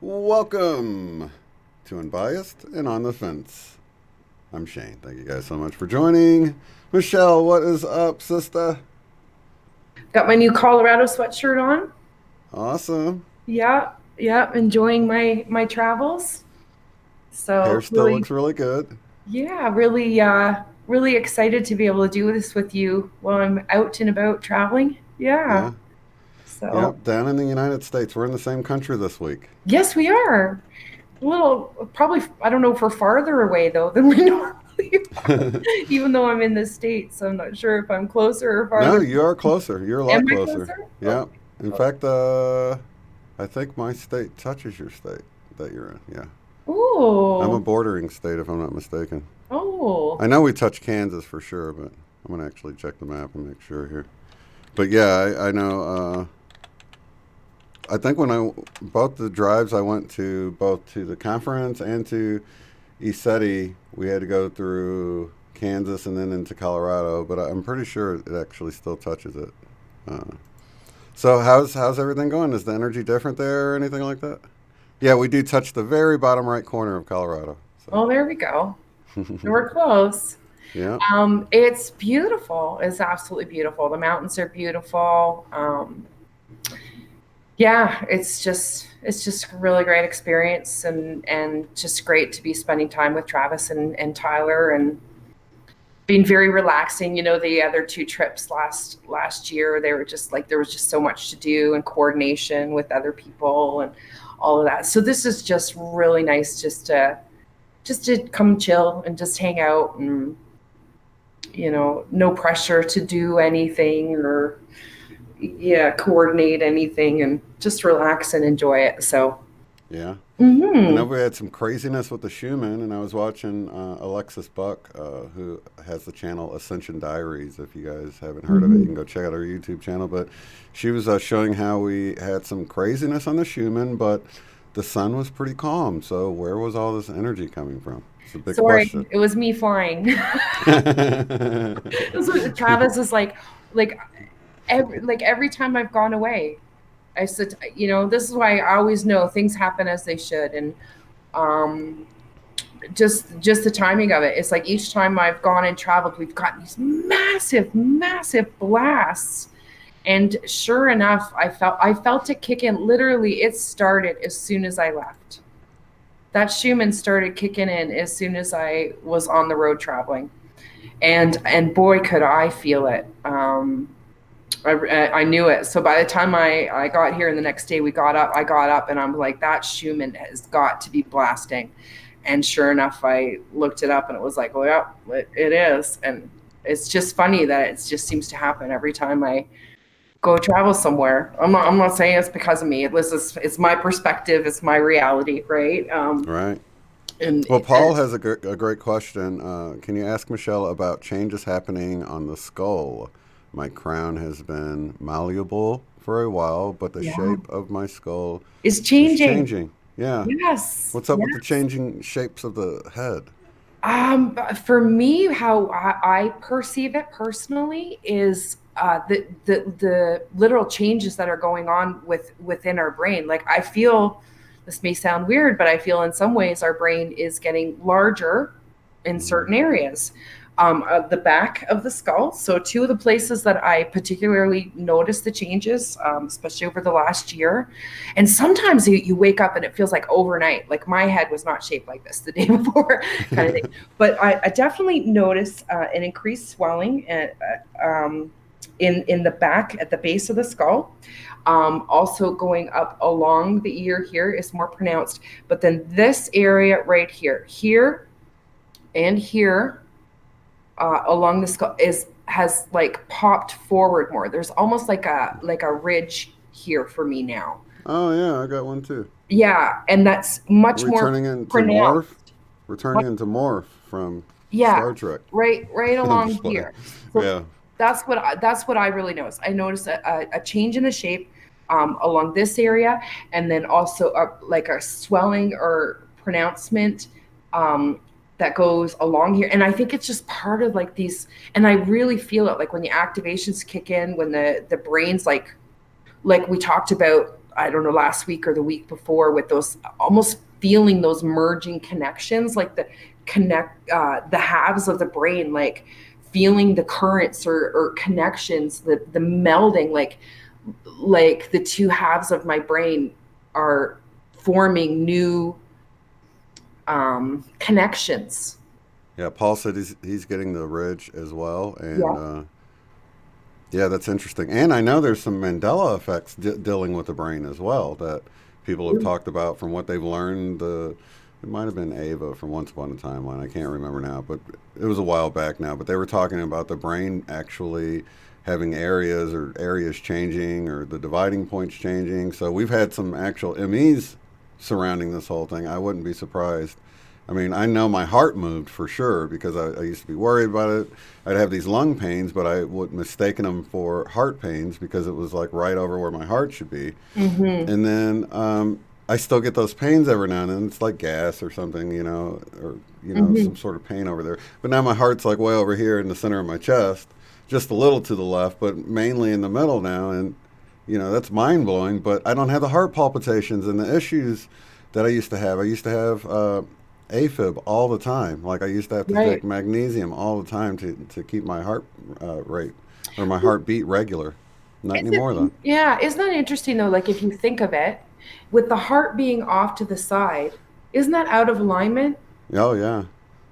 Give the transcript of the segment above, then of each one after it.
Welcome to Unbiased and On the Fence. I'm Shane. Thank you guys so much for joining. Michelle, what is up, sister? Got my new Colorado sweatshirt on. Awesome. Yeah, enjoying my travels. So Hair still looks really good. Yeah, really excited to be able to do this with you while I'm out and about traveling. Yeah. So Yep, down in the United States. We're in the same country this week. yes, we are. A little, probably, I don't know if we're farther away though than we normally are. Even though I'm in the States, I'm not sure if I'm closer or farther. No, you are closer. You're a lot Am I closer. closer? Yeah. Okay. In fact, I think my state touches your state that you're in. Yeah. Ooh. I'm a bordering state, if I'm not mistaken. Oh. I know we touch Kansas for sure, but I'm going to actually check the map and make sure here. But yeah, I know. I think both the drives I went to, both to the conference and to ECETI, we had to go through Kansas and then into Colorado, but I'm pretty sure it actually still touches it. So how's everything going? Is the energy different there or anything like that? Yeah, we do touch the very bottom right corner of Colorado. So. Oh, there we go. We're close. Yeah. It's beautiful. It's absolutely beautiful. The mountains are beautiful. Yeah, it's just a really great experience and just great to be spending time with Travis and Tyler and being very relaxing. You know, the other two trips last year, they were just like, there was just so much to do and coordination with other people and all of that. So this is just really nice just to come chill and just hang out and, you know, no pressure to do anything or coordinate anything and just relax and enjoy it. So yeah. Mm-hmm. I know we had some craziness with the Schumann, and I was watching Alexis Buck, who has the channel Ascension Diaries. If you guys haven't heard of it, you can go check out our YouTube channel. But she was showing how we had some craziness on the Schumann, but the sun was pretty calm. So where was all this energy coming from? It's a big question. It was me flying. Travis is like every time I've gone away, I said, you know, this is why I always know things happen as they should. And just the timing of it. It's like each time I've gone and traveled, we've got these massive blasts. And sure enough, I felt it kick in. Literally, it started as soon as I left. That Schumann started kicking in as soon as I was on the road traveling. And boy, could I feel it. I knew it. So by the time I got here and the next day I got up and I'm like, that Schumann has got to be blasting. And sure enough, I looked it up and it was like, well, yeah, it is. And it's just funny that it just seems to happen every time I go travel somewhere. I'm not saying it's because of me. It's my perspective. It's my reality. Right. Right. Well, Paul has a great question. Can you ask Michelle about changes happening on the skull? My crown has been malleable for a while, but the shape of my skull is changing. Yeah. Yes. What's up with the changing shapes of the head? For me, how I perceive it personally is the literal changes that are going on within our brain. Like I feel, this may sound weird, but I feel in some ways our brain is getting larger in certain areas. The back of the skull. So two of the places that I particularly noticed the changes, especially over the last year. And sometimes you wake up and it feels like overnight, like my head was not shaped like this the day before kind of thing. But I definitely noticed an increased swelling in the back at the base of the skull. Also going up along the ear here is more pronounced. But then this area right here and here, along the skull has like popped forward more. There's almost like a ridge here for me now. Oh yeah, I got one too. Yeah, and that's much more Returning into Morph, pronounced. returning into Morph from Yeah, Star Trek. right I'm along just playing. here. So Yeah, that's what I really noticed. I noticed a change in the shape along this area, and then also like a swelling or pronouncement um, that goes along here. And I think it's just part of like these. And I really feel it like when the activations kick in, when the brain's like we talked about, I don't know, last week or the week before, with those almost feeling those merging connections, like the halves of the brain, like feeling the currents or connections, the melding, like the two halves of my brain are forming new connections. yeah. Paul said he's getting the ridge as well, and Yeah. yeah, that's interesting. And I know there's some Mandela effects dealing with the brain as well that people have talked about from what they've learned. It might have been Ava from Once Upon a Timeline. I can't remember now, but it was a while back now. But they were talking about the brain actually having areas or areas changing or the dividing points changing. So we've had some actual MEs surrounding this whole thing. I wouldn't be surprised. I mean, I know my heart moved for sure because I used to be worried about it. I'd have these lung pains, but I would mistaken them for heart pains because it was like right over where my heart should be. Mm-hmm. And then I still get those pains every now and then. It's like gas or something, or Mm-hmm. some sort of pain over there. But now my heart's like way over here in the center of my chest, just a little to the left, but mainly in the middle now. And that's mind blowing. But I don't have the heart palpitations and the issues that I used to have. I used to have AFib all the time. Like I used to have to take Right. magnesium all the time to keep my heart rate or my heartbeat regular. Not Is it, anymore though. yeah, isn't that interesting though? Like if you think of it, with the heart being off to the side, isn't that out of alignment? Oh yeah,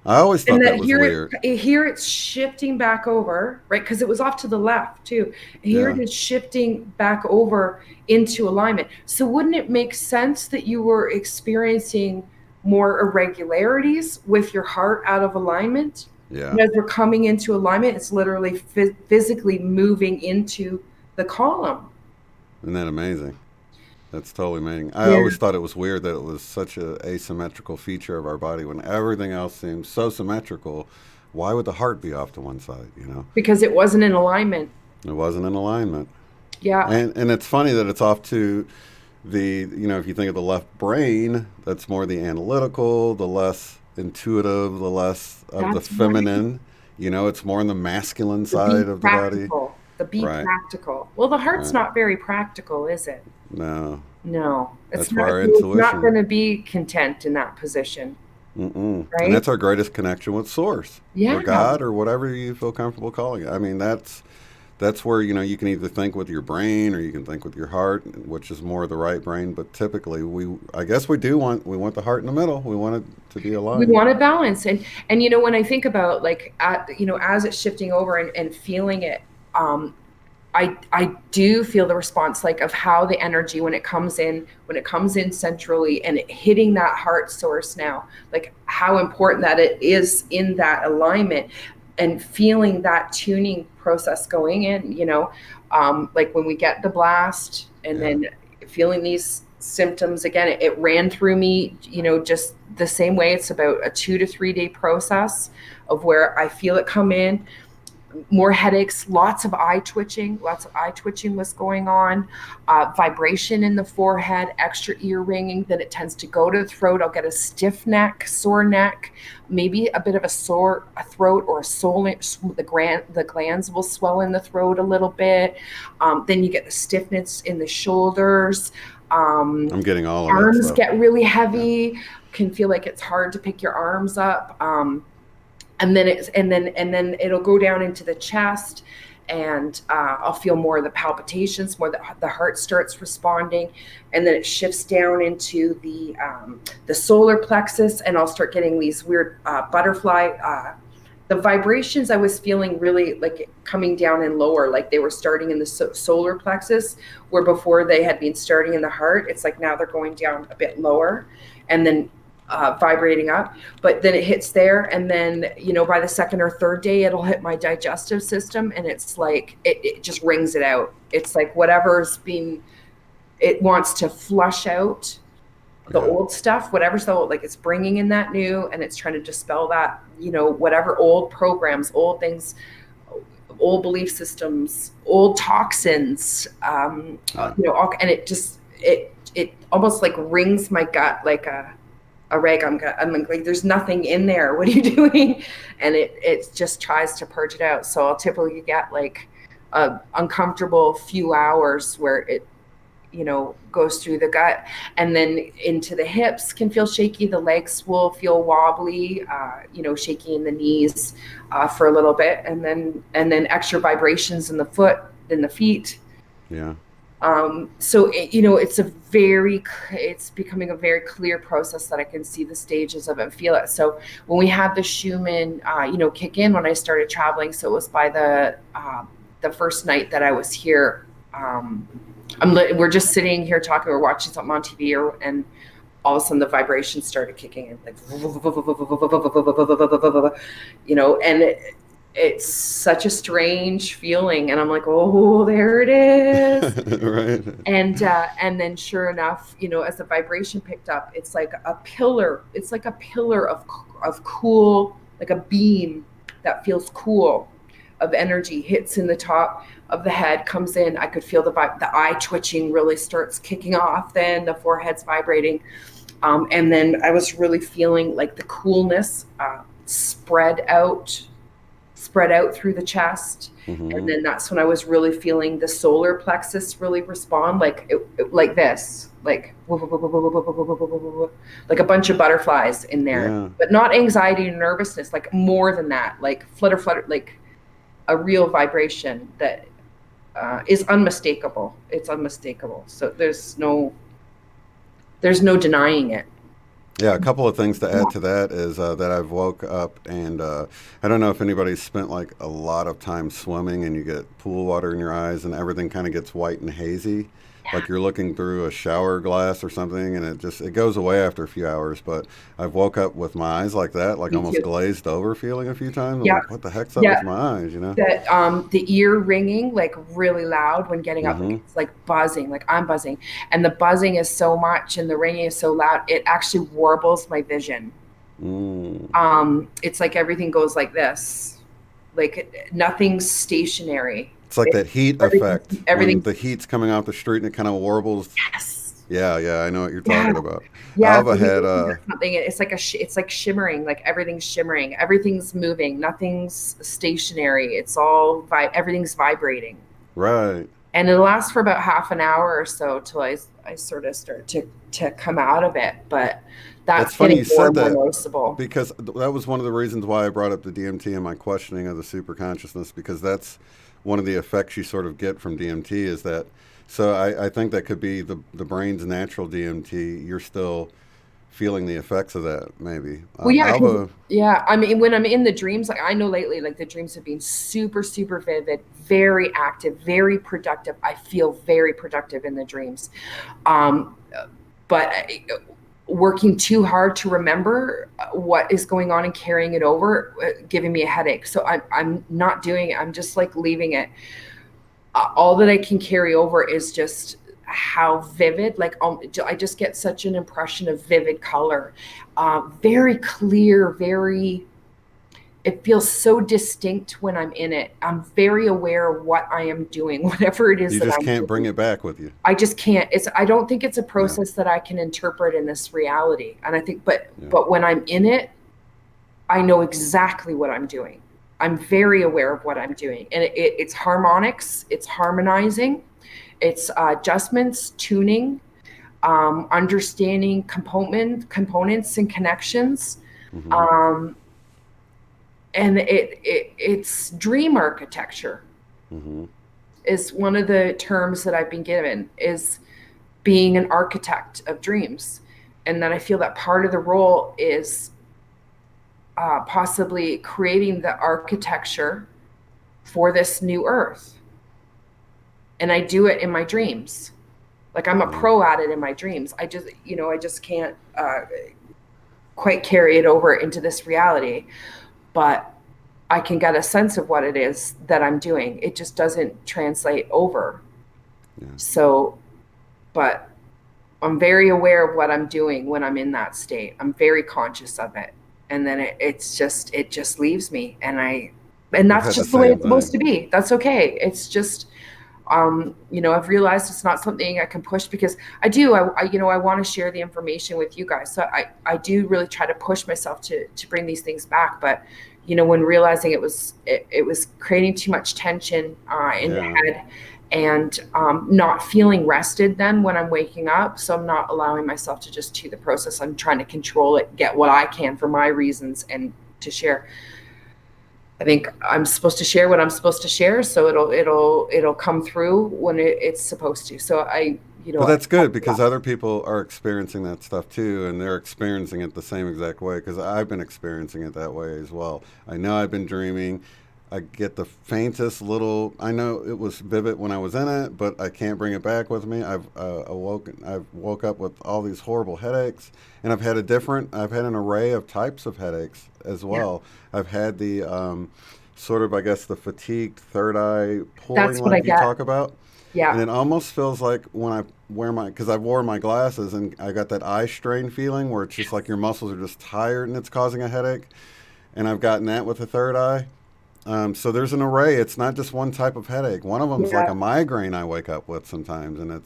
I always And thought that that was weird. here it's shifting back over, right? Because it was off to the left too. Here it Yeah, is shifting back over into alignment. So wouldn't it make sense that you were experiencing more irregularities with your heart out of alignment? yeah. And as we're coming into alignment, it's literally physically moving into the column. Isn't that amazing? That's totally amazing. I Yeah. always thought it was weird that it was such a asymmetrical feature of our body when everything else seems so symmetrical. Why would the heart be off to one side? Because it wasn't in alignment. It wasn't in alignment. Yeah. And it's funny that it's off to if you think of the left brain, that's more the analytical, the less intuitive, the less of the That's right. feminine. It's more on the masculine The be side of the body. practical. The be Right, practical. Well, the heart's right. not very practical, is it? No, No, that's where our it's not going intuition. to be content in that position, Mm-mm. And right? that's our greatest connection with Source or Yeah. God or whatever you feel comfortable calling it. I mean, that's where you can either think with your brain or you can think with your heart, which is more the right brain. But typically, I guess we want the heart in the middle. We want it to be We aligned. want a balance. And when I think about like as it's shifting over and feeling it, um, I do feel the response like of how the energy when it comes in centrally and it hitting that heart source now, like how important that it is in that alignment and feeling that tuning process going in, like when we get the blast and Yeah. then feeling these symptoms again, it ran through me, just the same way. It's about a 2 to 3 day process of where I feel it come in, more headaches, lots of eye twitching was going on, vibration in the forehead, extra ear ringing. Then it tends to go to the throat. I'll get a stiff neck, sore neck, maybe a bit of a throat or a soul. The glands will swell in the throat a little bit. Then you get the stiffness in the shoulders. Um, I'm getting all of that Arms stuff. get really Yeah. heavy. Can feel like it's hard to pick your arms up. And then it'll go down into the chest, and I'll feel more of the palpitations, more the heart starts responding, and then it shifts down into the solar plexus, and I'll start getting these weird butterfly. The vibrations I was feeling really like coming down and lower, like they were starting in the solar plexus, where before they had been starting in the heart. It's like now they're going down a bit lower, and then vibrating up, but then it hits there, and then by the second or third day it'll hit my digestive system, and it's like it just wrings it out. It's like whatever's being, it wants to flush out the Yeah. old stuff, whatever's the old, like it's bringing in that new, and it's trying to dispel that, whatever old programs, old things, old belief systems, old toxins, Yeah. and it almost like rings my gut like a rag. I'm like, there's nothing in there. What are you doing? And it just tries to purge it out. So I'll typically get like a uncomfortable few hours where it goes through the gut, and then into the hips can feel shaky. The legs will feel wobbly, shaky in the knees for a little bit, and then extra vibrations in the foot, in the feet. Yeah. So it's becoming a very clear process that I can see the stages of it and feel it. So when we had the Schumann, kick in when I started traveling, so it was by the first night that I was here. We're just sitting here talking, we're watching something on TV, and all of a sudden the vibrations started kicking in, like, and it's such a strange feeling. And I'm like, oh, there it is. Right. And then sure enough, as the vibration picked up, it's like a pillar. It's like a pillar of cool, like a beam that feels cool, of energy hits in the top of the head, comes in. I could feel the eye twitching really starts kicking off. Then the forehead's vibrating. And then I was really feeling like the coolness spread out through the chest. Mm-hmm. And then that's when I was really feeling the solar plexus really respond, like like this, like like a bunch of butterflies in there, Yeah. but not anxiety and nervousness, like more than that, like flutter, like a real vibration that is unmistakable. It's unmistakable. So there's no denying it. Yeah, a couple of things to add to that is that I've woke up and I don't know if anybody's spent like a lot of time swimming and you get pool water in your eyes and everything kind of gets white and hazy, like you're looking through a shower glass or something, and it goes away after a few hours. But I've woke up with my eyes like that, like Me almost too. glazed over feeling a few times. I'm Yeah. like, what the heck's up with Yeah. my eyes, you know? That the ear ringing like really loud when getting up, like Mm-hmm. it's like buzzing, like I'm buzzing, and the buzzing is so much and the ringing is so loud it actually warbles my vision. Mm. It's like everything goes like this, like nothing's stationary. It's like It, that heat everything effect when everything the heat's coming off the street and it kind of warbles. Yes. Yeah, yeah, I know what you're Yeah. talking about. Yeah, Alva so we had looking at something. It's like it's like shimmering, like everything's shimmering, everything's moving, nothing's stationary. It's all everything's vibrating, right. and it lasts for about half an hour or so till I sort of start to come out of it. But That's that's funny getting you more said and more that noticeable. because that was one of the reasons why I brought up the DMT in my questioning of the super consciousness, because that's one of the effects you sort of get from DMT is that. So I think that could be the brain's natural DMT. You're still feeling the effects of that, maybe. Well, yeah, 'cause Alva, yeah, I mean, when I'm in the dreams, like I know lately, like the dreams have been super, super vivid, very active, very productive. I feel very productive in the dreams. Um, but working too hard to remember what is going on and carrying it over, giving me a headache. So I'm not doing it. I'm just like leaving it. All that I can carry over is just how vivid, like I just get such an impression of vivid color, very clear, very, it feels so distinct when I'm in it. I'm very aware of what I am doing, whatever it is you that just I'm can't bring doing. it back with you. I just can't. I don't think it's a Yeah, process that I can interpret in this reality. And I think, yeah. but when I'm in it, I know exactly what I'm doing. I'm very aware of what I'm doing, and it's harmonics, it's harmonizing, it's adjustments, tuning, understanding components and connections, Hmm. um, and it's dream architecture Hmm. is one of the terms that I've been given, is being an architect of dreams, and then I feel that part of the role is possibly creating the architecture for this new earth. And I do it in my dreams. Like I'm a Yeah. pro at it in my dreams. I just can't quite carry it over into this reality, but I can get a sense of what it is that I'm doing. It just doesn't translate over. Yeah. So, but I'm very aware of what I'm doing when I'm in that state. I'm very conscious of it. And then it just leaves me. And I've that's had the just the way same it's supposed thing. to be. That's okay. It's just, I've realized it's not something I can push because I want to share the information with you guys. So I do really try to push myself to bring these things back. But, when realizing it was creating too much tension in the Yeah. head, and not feeling rested then when I'm waking up. So I'm not allowing myself to just do the process. I'm trying to control it, get what I can for my reasons, and to share. I think I'm supposed to share what I'm supposed to share, so it'll come through when it's supposed to. So But that's good because other people are experiencing that stuff too, and they're experiencing it the same exact way because I've been experiencing it that way as well. I know I've been dreaming. I get the faintest little. I know it was vivid when I was in it, but I can't bring it back with me. I've woke up with all these horrible headaches, and I've had an array of types of headaches as yeah, well. I've had the sort of, I guess, the fatigued third eye pulling that's what I like you get. talk about. And Yeah, it almost feels like when I because I wore my glasses and I got that eye strain feeling where it's just like your muscles are just tired and it's causing a headache. And I've gotten that with the third eye. So there's an array. It's not just one type of headache. One of them's like yeah. a migraine I wake up with sometimes, and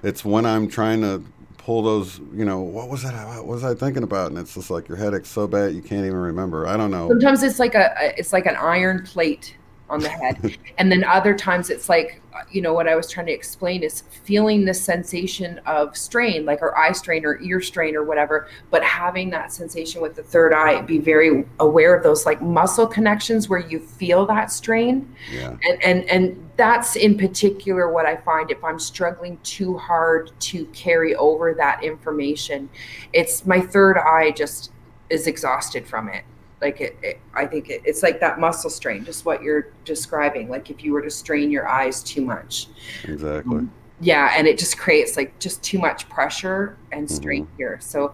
it's when I'm trying to pull those. What was that? What was I thinking about? And it's just like your headache's so bad you can't even remember. I don't know. Sometimes it's like an iron plate on the head, and then other times it's like, what I was trying to explain is feeling the sensation of strain, like or eye strain or ear strain or whatever, but having that sensation with the third eye, be very aware of those like muscle connections where you feel that strain. Yeah. And that's in particular what I find if I'm struggling too hard to carry over that information. It's my third eye just is exhausted from it. Like I think it's like that muscle strain, just what you're describing. Like if you were to strain your eyes too much. Exactly. Yeah, and it just creates like just too much pressure and strain Hmm. here. So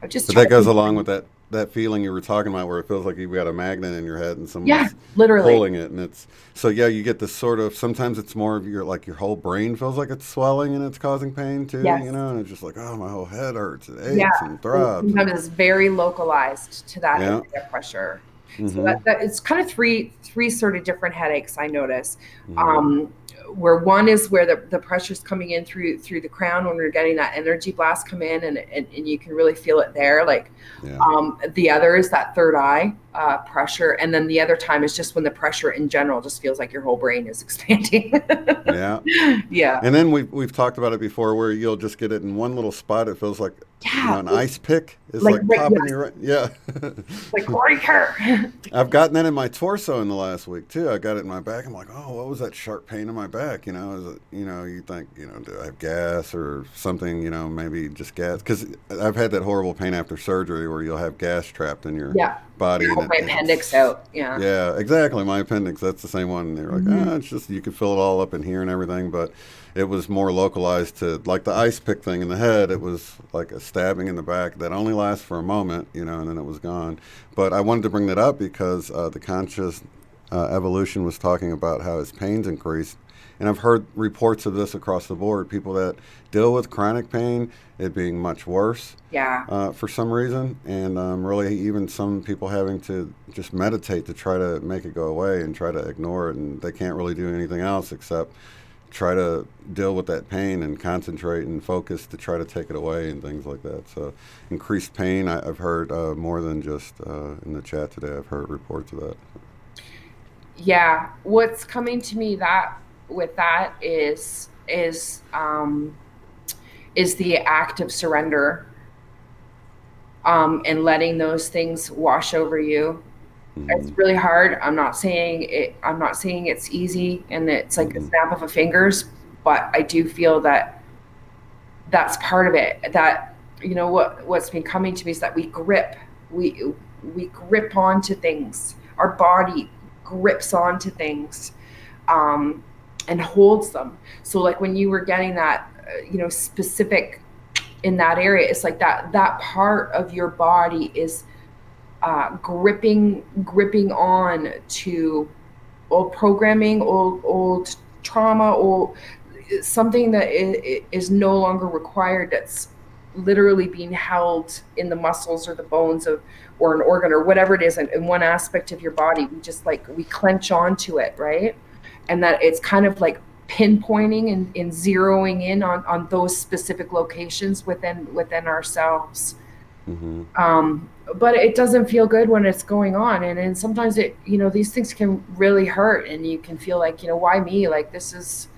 I just But try that goes along to, with that feeling you were talking about, where it feels like you've got a magnet in your head and yeah, someone's literally. pulling it, and it's so yeah. You get this sort of sometimes it's more of your whole brain feels like it's swelling and it's causing pain too, Yes. and it's just like, oh, my whole head hurts, it Yeah. aches and And throbs, and sometimes it's very localized to that yeah. area of pressure. So Mm-hmm. that it's kind of three sort of different headaches I notice. Mm-hmm. Um, where one is where the pressure's coming in through the crown when we're getting that energy blast come in, and you can really feel it there. Like Yeah. the other is that third eye pressure, and then the other time is just when the pressure in general just feels like your whole brain is expanding. Yeah. Yeah. And then we've talked about it before, where you'll just get it in one little spot. It feels like Yeah. an ice pick is Like like right, popping yes. you right. Yeah. Like right here. I've gotten that in my torso in the last week too. I got it in my back. I'm like, oh, what was that sharp pain in my back? Is it, you think, do I have gas or something? Maybe just gas. Because I've had that horrible pain after surgery where you'll have gas trapped in your Yeah. body, and Hold my appendix out. Yeah. yeah, exactly. My appendix, that's the same one. They're like, Mhm. it's just, you can feel it all up in here and everything, but it was more localized to, like the ice pick thing in the head. It was like a stabbing in the back that only lasts for a moment, and then it was gone. But I wanted to bring that up because the conscious evolution was talking about how his pains increased. And I've heard reports of this across the board. People that deal with chronic pain, it being much worse Yeah. for some reason, and really even some people having to just meditate to try to make it go away and try to ignore it, and they can't really do anything else except try to deal with that pain and concentrate and focus to try to take it away and things like that. So increased pain, I've heard more than just in the chat today. I've heard reports of that. Yeah. What's coming to me that with that is the act of surrender, and letting those things wash over you. It's Mm-hmm. really hard. I'm not saying it's easy and it's like a Mm-hmm. snap of a fingers, but I do feel that that's part of it. That what's been coming to me is that we we grip onto things. Our body grips onto things, um, and holds them. So like when you were getting that, specific in that area. It's like that part of your body is gripping on to old programming, old trauma, old something that is no longer required, that's literally being held in the muscles or the bones of, or an organ or whatever it is, in one aspect of your body. We just like, we clench onto it, right? And that it's kind of like pinpointing and zeroing in on those specific locations within ourselves. Mm-hmm. But it doesn't feel good when it's going on, and sometimes it, these things can really hurt, and you can feel like, why me? Like, this is,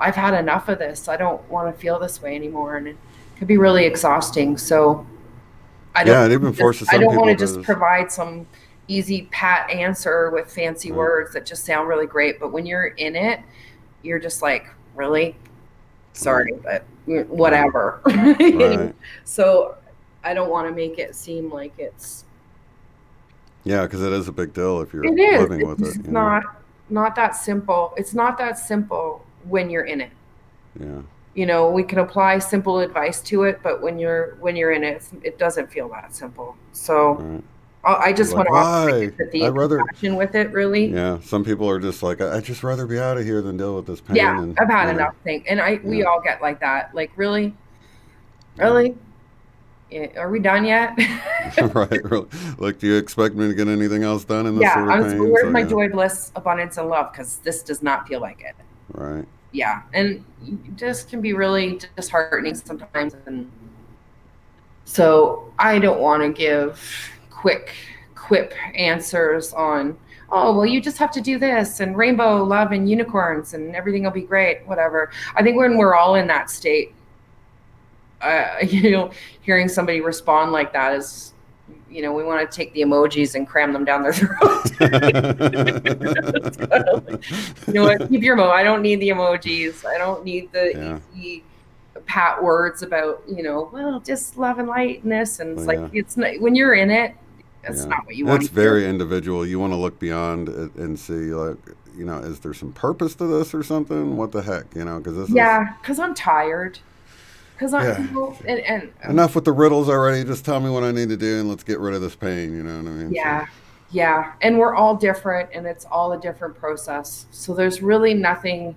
I've had enough of this. I don't want to feel this way anymore, and it can be really exhausting. So I don't Yeah, it even forces I some don't want people to just to. provide some easy pat answer with fancy Right, words that just sound really great, but when you're in it, you're just like, really? right, Sorry, but yeah, whatever. right. So I don't want to make it seem like Yeah, because it is a big deal if you're it is. living with It's it, just not that simple. It's not that simple when you're in it. Yeah, We can apply simple advice to it, but when you're in it, it doesn't feel that simple. So right. I You're just want like, to offer my why? empathy I'd and rather. compassion with it, really. Yeah, some people are just like, I'd just rather be out of here than deal with this Yeah, pain, and I've had enough thing, and we yeah, all get like that. Like, really, yeah. really, yeah, are we done yet? Right. Really. Like, do you expect me to get anything else done in this Yeah, sort of pain? where's So my yeah, joy, bliss, abundance, and love? Because this does not feel like it. right. Yeah, and it just can be really disheartening sometimes. And so I don't want to give quick quip answers on, oh, well, you just have to do this, and rainbow love and unicorns and everything will be great, whatever. I think when we're all in that state, you know, hearing somebody respond like that is, we want to take the emojis and cram them down their throat. It's kind of like, what, keep your I don't need the emojis. I don't need the Yeah. easy pat words about, well, just love and lightness. And So it's like, yeah. it's not, when you're in it, that's Yeah, not what you want it's to hear. very individual. You want to look beyond it and see, like, is there some purpose to this or something? What the heck, because this is, Yeah, because I'm tired. Because I, yeah, and enough with the riddles already. Just tell me what I need to do and let's get rid of this pain. You know what I mean? So, yeah, yeah. And we're all different, and it's all a different process. So there's really nothing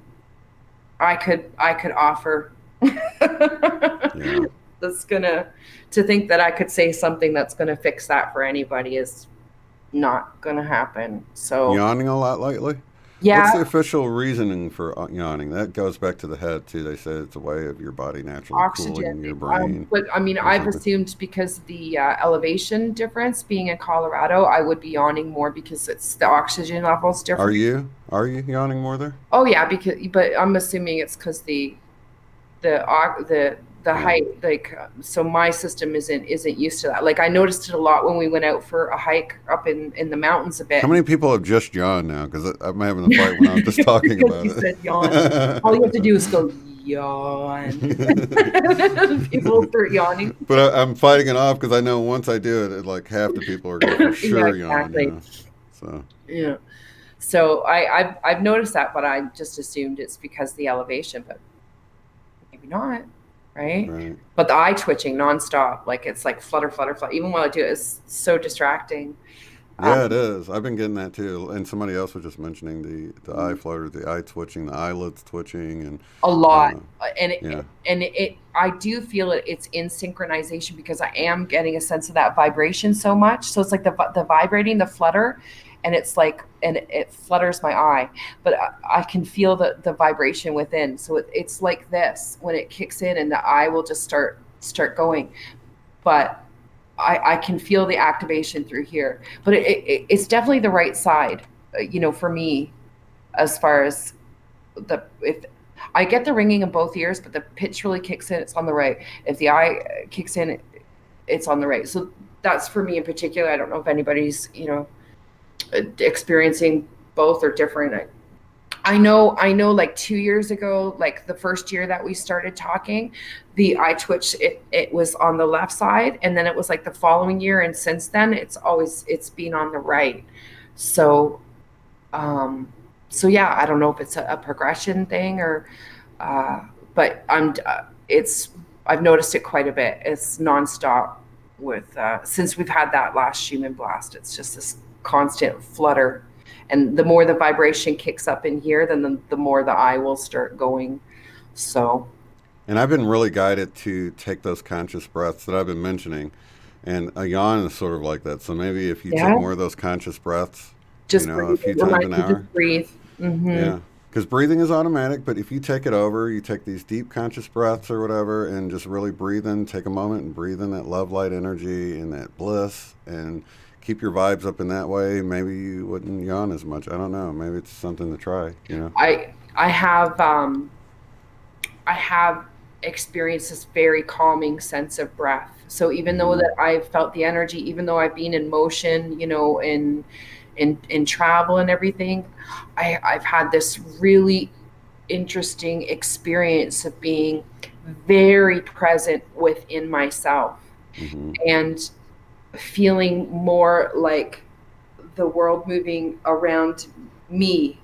I could offer yeah. that's gonna, to think that I could say something that's gonna fix that for anybody is not gonna happen. So Yawning a lot lately? What's yeah, the official reasoning for yawning? That goes back to the head, too. They say it's a way of your body naturally oxygen. cooling your brain But I mean, or I've something. assumed because of the elevation difference, being in Colorado, I would be yawning more because it's the oxygen levels Are different. you? Are you yawning more there? Oh yeah, but I'm assuming it's because the Yeah. height, like, so my system isn't used to that. Like, I noticed it a lot when we went out for a hike up in the mountains a How bit. many people have just yawned now? Because I'm having a fight when I was just talking Because about you said yawn. All you have to it. do is go yawn. People start yawning. But I'm fighting it off because I know once I do it, like half the people are going to for Yeah, sure yawn. exactly. So Yeah. So I've noticed that, but I just assumed it's because of the elevation, but maybe not, right? right. But the eye twitching nonstop, like it's like flutter, flutter, flutter. Even while I do it, it's so distracting. Yeah, it Um, is. I've been getting that too. And somebody else was just mentioning the eye flutter, the eye twitching, the eyelids twitching, and a lot, uh, and yeah. I do feel it's in synchronization because I am getting a sense of that vibration so much. So it's like the vibrating, the flutter, and it's like, and it flutters my eye, but I can feel the vibration within. So it's like this when it kicks in, and the eye will just start going. But I can feel the activation through here. But it's definitely the right side, for me, as far as if I get the ringing in both ears, but the pitch really kicks in, it's on the right. If the eye kicks in, it's on the right. So that's for me in particular. I don't know if anybody's, experiencing both or different. I know like 2 years ago, like the first year that we started talking, the eye twitch, it was on the left side. And then it was like the following year. And since then it's been on the right. So, so yeah, I don't know if it's a progression thing or, uh, but it's I've noticed it quite a bit. It's nonstop with since we've had that last Schumann blast. It's just this constant flutter, and the more the vibration kicks up in here, then the more the eye will start going. So And I've been really guided to take those conscious breaths that I've been mentioning. And a yawn is sort of like that. So maybe if you took yeah, more of those conscious breaths, just a breathe. few times Remind an you hour. just breathe. Mm-hmm. Yeah. Because breathing is automatic, but if you take it over, you take these deep conscious breaths or whatever and just really breathe in, take a moment and breathe in that love, light energy and that bliss and keep your vibes up in that way, maybe you wouldn't yawn as much. I don't know. Maybe it's something to try. I have experienced this very calming sense of breath. So even though Mm-hmm. that I've felt the energy, even though I've been in motion, in travel and everything, I've had this really interesting experience of being very present within myself Mm-hmm. and feeling more like the world moving around me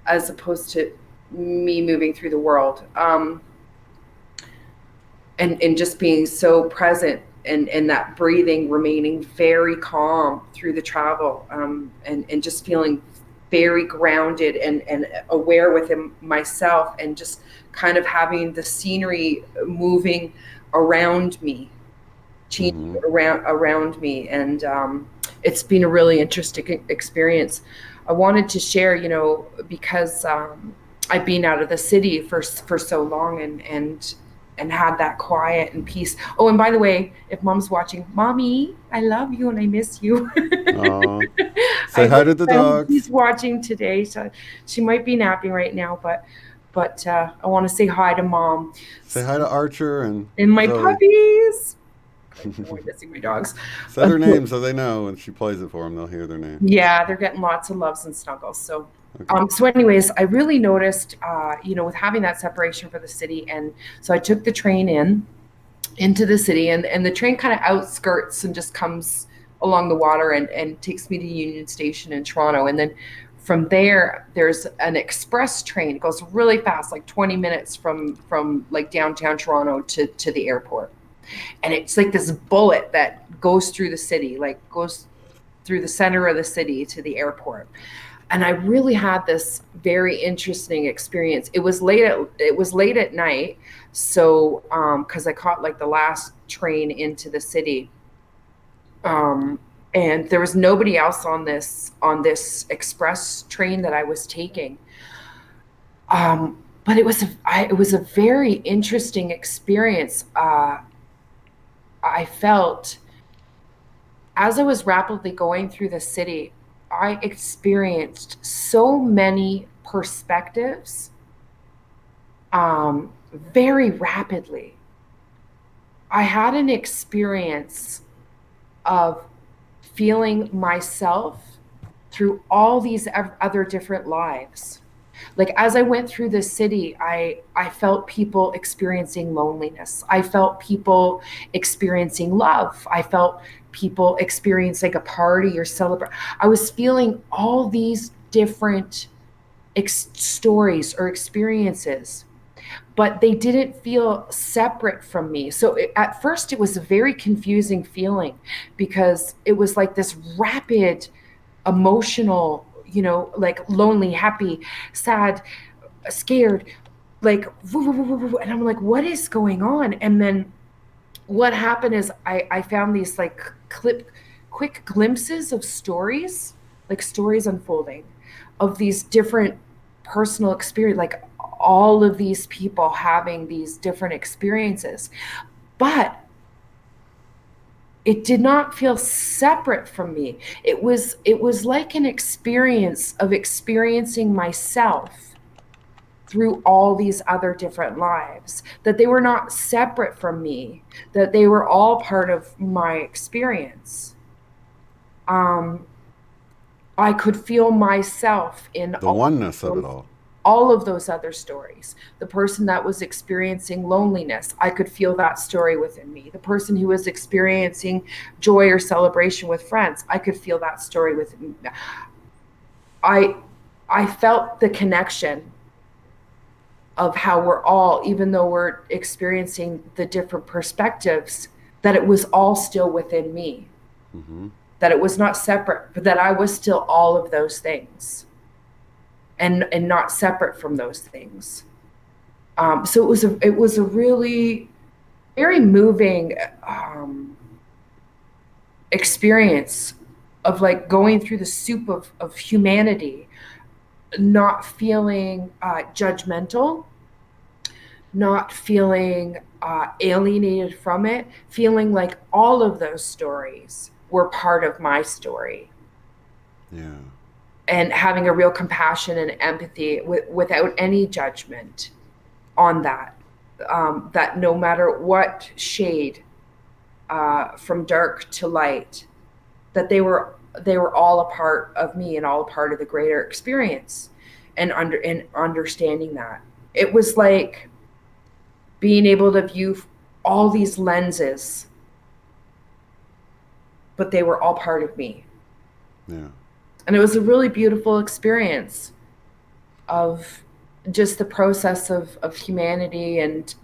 as opposed to me moving through the world. And just being so present and that breathing remaining very calm through the travel, and just feeling very grounded and aware within myself, and just kind of having the scenery moving around me, changing Mm-hmm. around me. And it's been a really interesting experience. I wanted to share, because I've been out of the city for so long, and had that quiet and peace. Oh, and by the way, if mom's watching, mommy, I love you and I miss you. Oh, say I hi to the hope she's dogs. watching today, so she might be napping right now, but I want to say hi to mom Say hi to Archer and and my Zoe. puppies. I'm only missing my dogs. Say their names so they know when she plays it for them. They'll hear their name. Yeah, they're getting lots of loves and snuggles. So, Okay. so anyways, I really noticed, with having that separation for the city, and so I took the train into the city, and the train kind of outskirts and just comes along the water and takes me to Union Station in Toronto, and then from there there's an express train. It goes really fast, like 20 minutes from like downtown Toronto to the airport, and it's like this bullet that goes through the city, like goes through the center of the city to the airport. And I really had this very interesting experience. It was late at night, so because I caught like the last train into the city, um, and there was nobody else on this express train that I was taking. But it was a very interesting experience. I felt as I was rapidly going through the city, I experienced so many perspectives, very rapidly. I had an experience of feeling myself through all these other different lives. Like as I went through the city, I felt people experiencing loneliness. I felt people experiencing love. I felt people experience like a party or celebrate. I was feeling all these different stories or experiences, but they didn't feel separate from me. So at first, it was a very confusing feeling because it was like this rapid emotional, like lonely, happy, sad, scared, like, and I'm like, what is going on? And then what happened is I found these like quick glimpses of stories, like stories unfolding of these different personal experience, like all of these people having these different experiences. But it did not feel separate from me. It was like an experience of experiencing myself through all these other different lives, that they were not separate from me, that they were all part of my experience. um I could feel myself in The oneness of it those all. all of those other stories. The person that was experiencing loneliness, I could feel that story within me. The person who was experiencing joy or celebration with friends, I could feel that story within me. I I felt the connection of how we're all, even though we're experiencing the different perspectives, that it was all still within me, that it was not separate, but that I was still all of those things, and not separate from those things. So it was a really very moving experience of like going through the soup of humanity, not feeling judgmental, not feeling alienated from it, feeling like all of those stories were part of my story. Yeah. And having a real compassion and empathy without any judgment on that. That no matter what shade, from dark to light, that they were all a part of me and all a part of the greater experience, and understanding that. It was like being able to view all these lenses, but they were all part of me. Yeah. And it was a really beautiful experience of just the process of humanity, and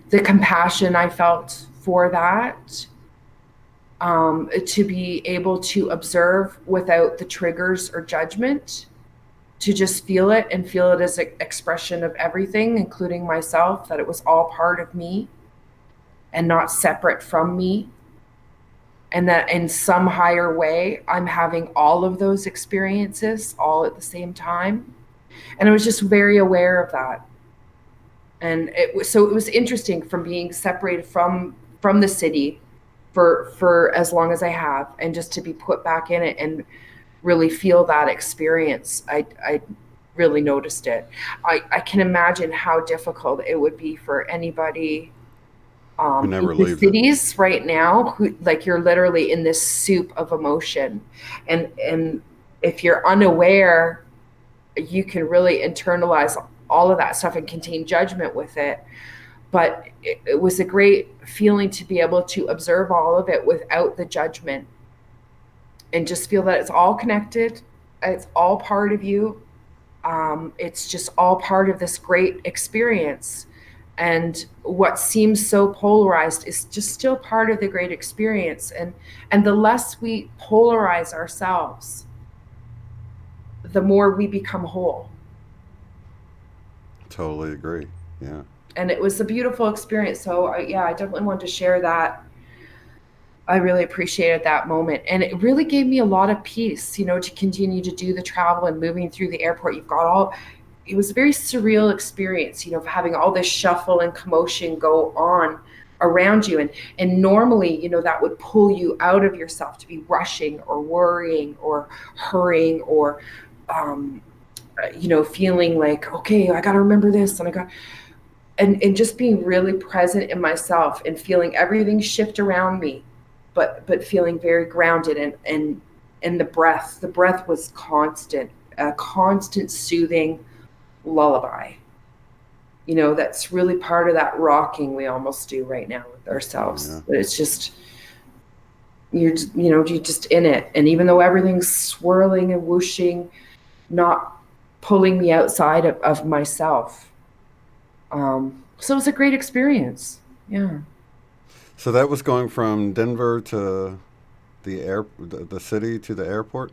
the compassion I felt for that, to be able to observe without the triggers or judgment, to just feel it and feel it as an expression of everything, including myself, that it was all part of me and not separate from me. And that in some higher way, I'm having all of those experiences all at the same time. And I was just very aware of that. And it was interesting, from being separated from the city for as long as I have, and just to be put back in it and really feel that experience. I really noticed it. I can imagine how difficult it would be for anybody Who in never the leaves it. cities right now, who, like, you're literally in this soup of emotion, and if you're unaware, you can really internalize all of that stuff and contain judgment with it. But it was a great feeling to be able to observe all of it without the judgment, and just feel that it's all connected, it's all part of you. It's just all part of this great experience. And what seems so polarized is just still part of the great experience. And the less we polarize ourselves, the more we become whole. Totally agree. Yeah. And it was a beautiful experience. So yeah, I definitely wanted to share that. I really appreciated that moment. And it really gave me a lot of peace, to continue to do the travel and moving through the airport. It was a very surreal experience, of having all this shuffle and commotion go on around you. And normally, that would pull you out of yourself to be rushing or worrying or hurrying, or, feeling like, okay, I got to remember this, and just being really present in myself and feeling everything shift around me, but feeling very grounded, and the breath was constant, a constant soothing lullaby, that's really part of that rocking we almost do right now with ourselves. Yeah. But it's just, you're just in it, and even though everything's swirling and whooshing, not pulling me outside of myself. So it was a great experience. Yeah. So that was going from Denver to the city to the airport?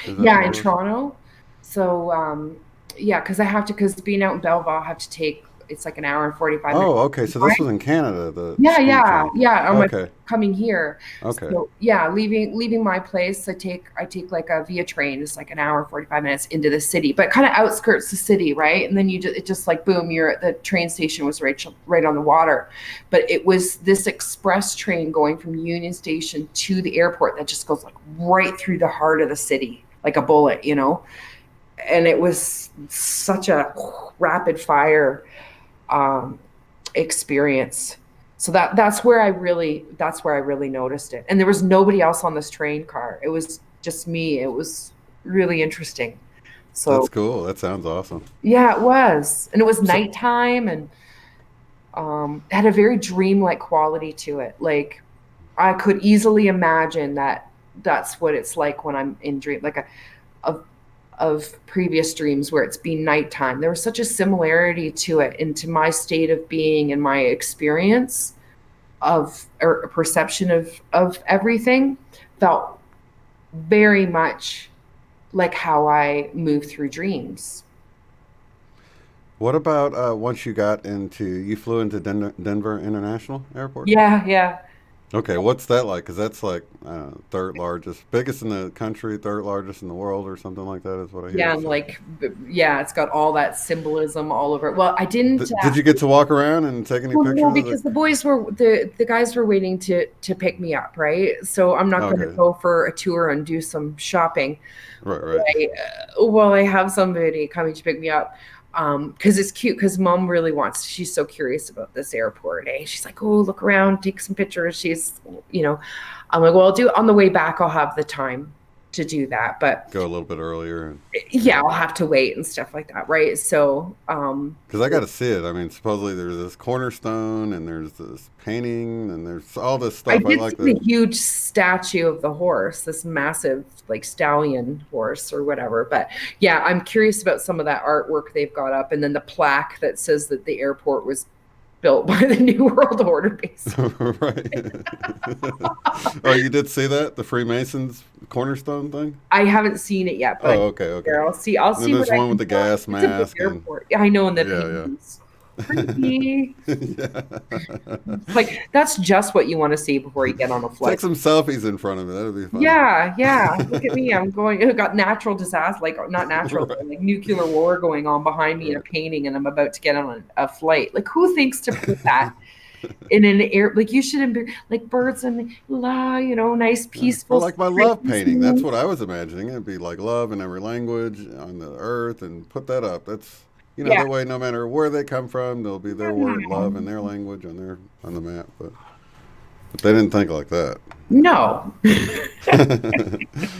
Is that Yeah, what in it was? Toronto. So yeah, because being out in Belleville, I have to take, it's like an hour and 45 minutes. Oh, okay. So this was in Canada, the Yeah, speed yeah, train. yeah. I'm like Okay. coming here. Okay. So yeah, leaving my place, I take like a via train. It's like an hour and 45 minutes into the city, but kind of outskirts the city, right? And then it just like boom, you're at the train station, was right on the water. But it was this express train going from Union Station to the airport that just goes like right through the heart of the city, like a bullet. And it was such a rapid fire experience. So that's where I really noticed it. And there was nobody else on this train car. It was just me. It was really interesting. That's So cool. That sounds awesome. yeah, it was. And it was So, nighttime, and had a very dreamlike quality to it. Like, I could easily imagine that that's what it's like when I'm in dream, like a previous dreams where it's been nighttime. There was such a similarity to it and to my state of being and my experience of or perception of everything felt very much like how I move through dreams. What about once you flew into Denver International Airport? Yeah, yeah. Okay, what's that like? Because that's like third largest, biggest in the country, third largest in the world, or something like that is what I hear. Yeah, and So, like, yeah, it's got all that symbolism all over it. Well, I didn't. did you get to walk around and take any Well, no, pictures of the? because the guys were waiting to pick me up, right? So I'm not going to Okay, go for a tour and do some shopping. right, right. Well, I have somebody coming to pick me up. Because it's cute. Because mom really wants. She's so curious about this airport. Eh? She's like, oh, look around, take some pictures. She's, you know, I'm like, well, I'll do on the way back. I'll have the time to do that. But Go a little bit earlier. And, yeah, I'll have to wait and stuff like that, right? So, because I got to see it. I mean, supposedly there's this cornerstone and there's this painting and there's all this I stuff. I did like see the. the huge statue of the horse, this massive like stallion horse or whatever. But yeah, I'm curious about some of that artwork they've got up, and then the plaque that says that the airport was built by the New World Order, basically. Right. Oh, you did see that? The Freemasons cornerstone thing? I haven't seen it yet, but Oh, okay, okay. yeah, I'll see. I'll And then see what there's I one with can the find. gas It's a big mask and airport. Yeah, I know, and the yeah, paintings. Pretty. yeah. Like that's just what you want to see before you get on a Take flight. some selfies in front of it. That'd be funny. Yeah, yeah. Look at me. I'm going. It got natural disaster, like not natural, Right, but like nuclear war going on behind me in a right. painting, and I'm about to get on a flight. Like, who thinks to put that in an air? Like, you shouldn't be like birds and la, nice, Yeah. Or peaceful. like my love painting. That's what I was imagining. It'd be like love in every language on the earth and put that up. That's Yeah. that way no matter where they come from, there'll be their word love in their language on the map. But they didn't think like that. No.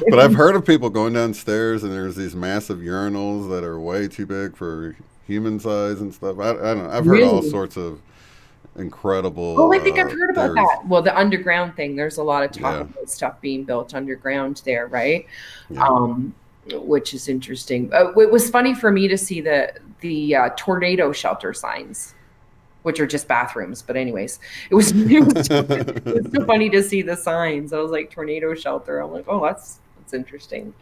But I've heard of people going downstairs and there's these massive urinals that are way too big for human size and stuff. I don't know. I've heard all Really? sorts of incredible Oh, I think I've heard about theories. that. Well, the underground thing, there's a lot of talk Yeah, about stuff being built underground there, right? yeah. Um, which is interesting. It was funny for me to see the tornado shelter signs, which are just bathrooms. But anyways, it was so funny to see the signs. I was like tornado shelter. I'm like, oh, that's interesting.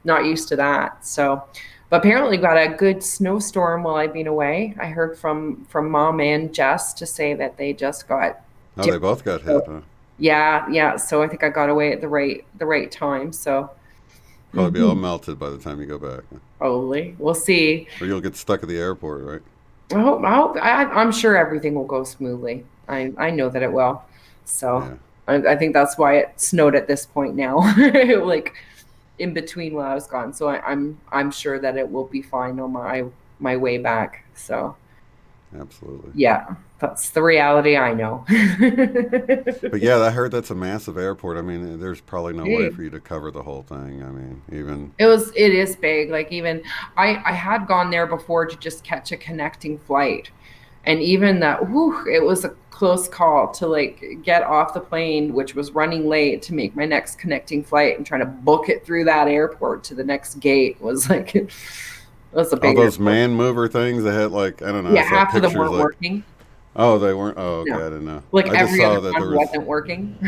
Not used to that. So, but apparently got a good snowstorm while I've been away. I heard from mom and Jess to say that they just got Oh, they different. both got hit, huh? Yeah, yeah. So I think I got away at the right time. So Probably be all mhm, melted by the time you go back. probably we'll see. Or you'll get stuck at the airport, right? I'm sure everything will go smoothly. I know that it will. So Yeah, I think that's why it snowed at this point now, like in between while I was gone. So I'm sure that it will be fine on my way back. So absolutely. yeah, that's the reality I know. But yeah, I heard that's a massive airport. I mean, there's probably no way Big. for you to cover the whole thing. I mean, even It is big. Like even I had gone there before to just catch a connecting flight. And even that, whew, it was a close call to like get off the plane, which was running late to make my next connecting flight and trying to book it through that airport to the next gate was like it was a all big those airport. man mover things. They had like I don't know. I Yeah, saw half of them pictures weren't like working. oh they weren't. Oh okay, No. I didn't know. Like I just every other saw that one there was. wasn't working.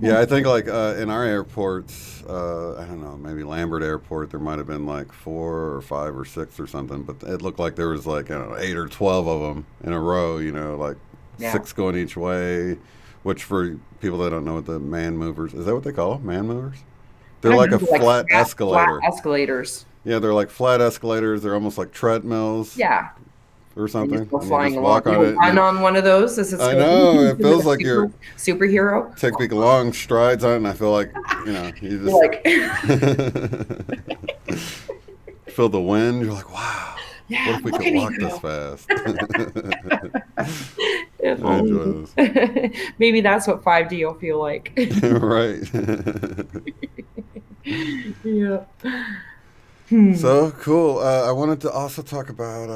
Yeah, I think like in our airports, I don't know, maybe Lambert Airport, there might have been like 4 or 5 or 6 or something, but it looked like there was like I don't know 8 or 12 of them in a row. Like Yeah. 6 going each way. Which for people that don't know what the man movers is that what they call them? Man movers? I They're don't like a know, like flat flat escalator. escalators. Yeah, they're like flat escalators. They're almost like treadmills Yeah. or And just something, go and you flying just along. walk on You'll it. run on one of those as it's I going know it like feels a like you're superhero. take big long strides on it, and I feel like you You're just like, feel the wind. You're like, wow, what yeah, if we look could at me walk this go. fast? If I enjoy only. those. Maybe that's what 5D will feel like. Right. Yeah. Hmm. So cool. I wanted to also talk about.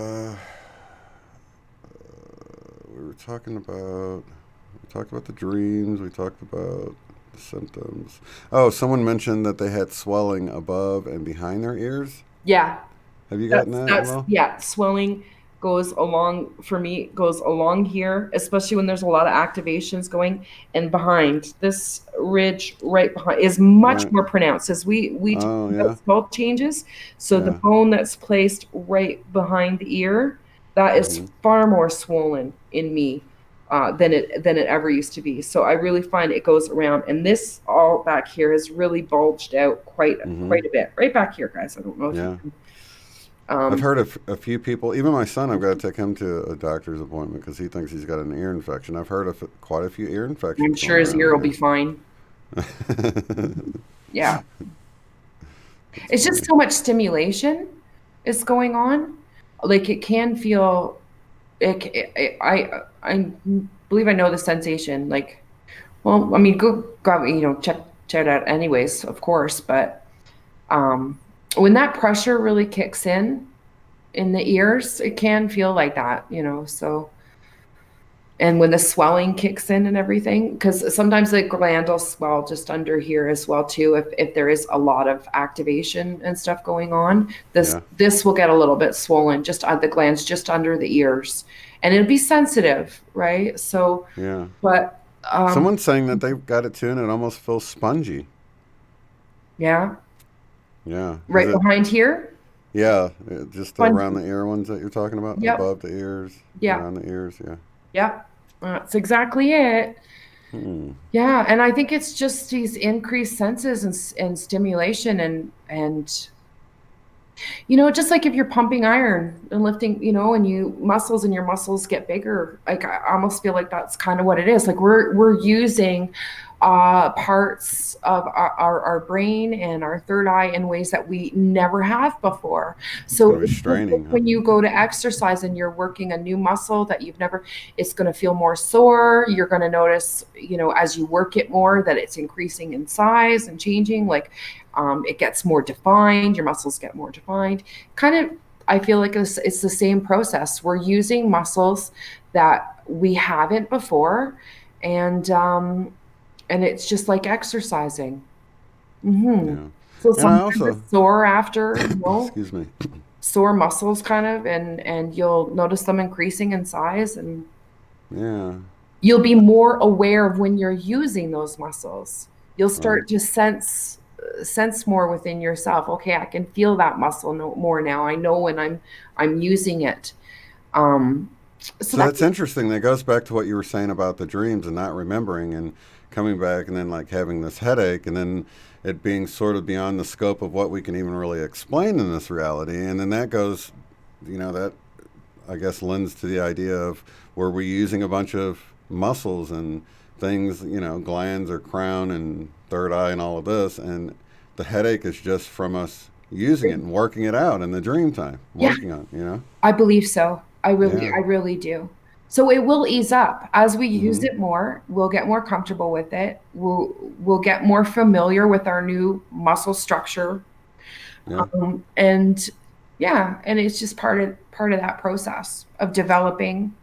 We talked about the dreams. We talked about the symptoms. Oh, someone mentioned that they had swelling above and behind their ears. Yeah. Have you gotten That's that at that's all? yeah, swelling goes along for me, goes along here, especially when there's a lot of activations going, and behind this ridge right behind is much Right. more pronounced as we talk Oh about yeah. skull changes. So the Yeah. bone that's placed right behind the ear, that is Mm-hmm. far more swollen in me than it ever used to be. So I really find it goes around, and this all back here has really bulged out Mm-hmm. quite a bit. Right back here, guys. I don't know if you Yeah. can. I've Um, heard of a few people, even my son, I've got to take him to a doctor's appointment because he thinks he's got an ear infection. I've heard of quite a few ear I'm infections sure going his ear around will be here. fine. Yeah. That's It's just funny. so much stimulation is going on. Like it can feel I believe I know the sensation. Like, well, I mean, go check it out anyways, of course, but um when that pressure really kicks in the ears, it can feel like that. So and when the swelling kicks in and everything, because sometimes the gland will swell just under here as well too, if there is a lot of activation and stuff going on. this Yeah. this will get a little bit swollen, just on the glands just under the ears, and it'll be sensitive, right? So Yeah. but Someone's saying that they've got it too and it almost feels spongy. yeah, Yeah. Is right it? behind here. Yeah. Just the Fun. around the ear ones that you're talking about? Yep. Above the ears, Yeah. around the ears. Yeah. Yep. That's exactly it. Hmm. Yeah, and I think it's just these increased senses and stimulation and just like if you're pumping iron and lifting, and you muscles and your muscles get bigger. Like I almost feel like that's kind of what it is. Like we're using parts of our brain and our third eye in ways that we never have before. It's So going to be it's just like straining, huh? when you go to exercise and you're working a new muscle that you've never, it's going to feel more sore. You're going to notice, as you work it more, that it's increasing in size and changing. Like it gets more defined, your muscles get more defined. Kind of, I feel like it's the same process. We're using muscles that we haven't before, and it's just like exercising. hmm Yeah. So And I sometimes also, it's sore after, excuse me. sore muscles kind of, and you'll notice them increasing in size, and Yeah. you'll be more aware of when you're using those muscles. You'll Right. start to sense more within yourself. Okay, I can feel that muscle more now. I know when I'm using it. Um, so So that that's interesting. That goes back to what you were saying about the dreams and not remembering and coming back and then like having this headache and then it being sort of beyond the scope of what we can even really explain in this reality. And then that goes, that I guess lends to the idea of where we're using a bunch of muscles and things, glands or crown and third eye and all of this. And the headache is just from us using it and working it out in the dream time, yeah, working on, I believe so. Yeah. I really do. So it will ease up as we use Mm-hmm. it more. We'll get more comfortable with it. We'll get more familiar with our new muscle structure. Yeah. And yeah, and it's just part of that process of developing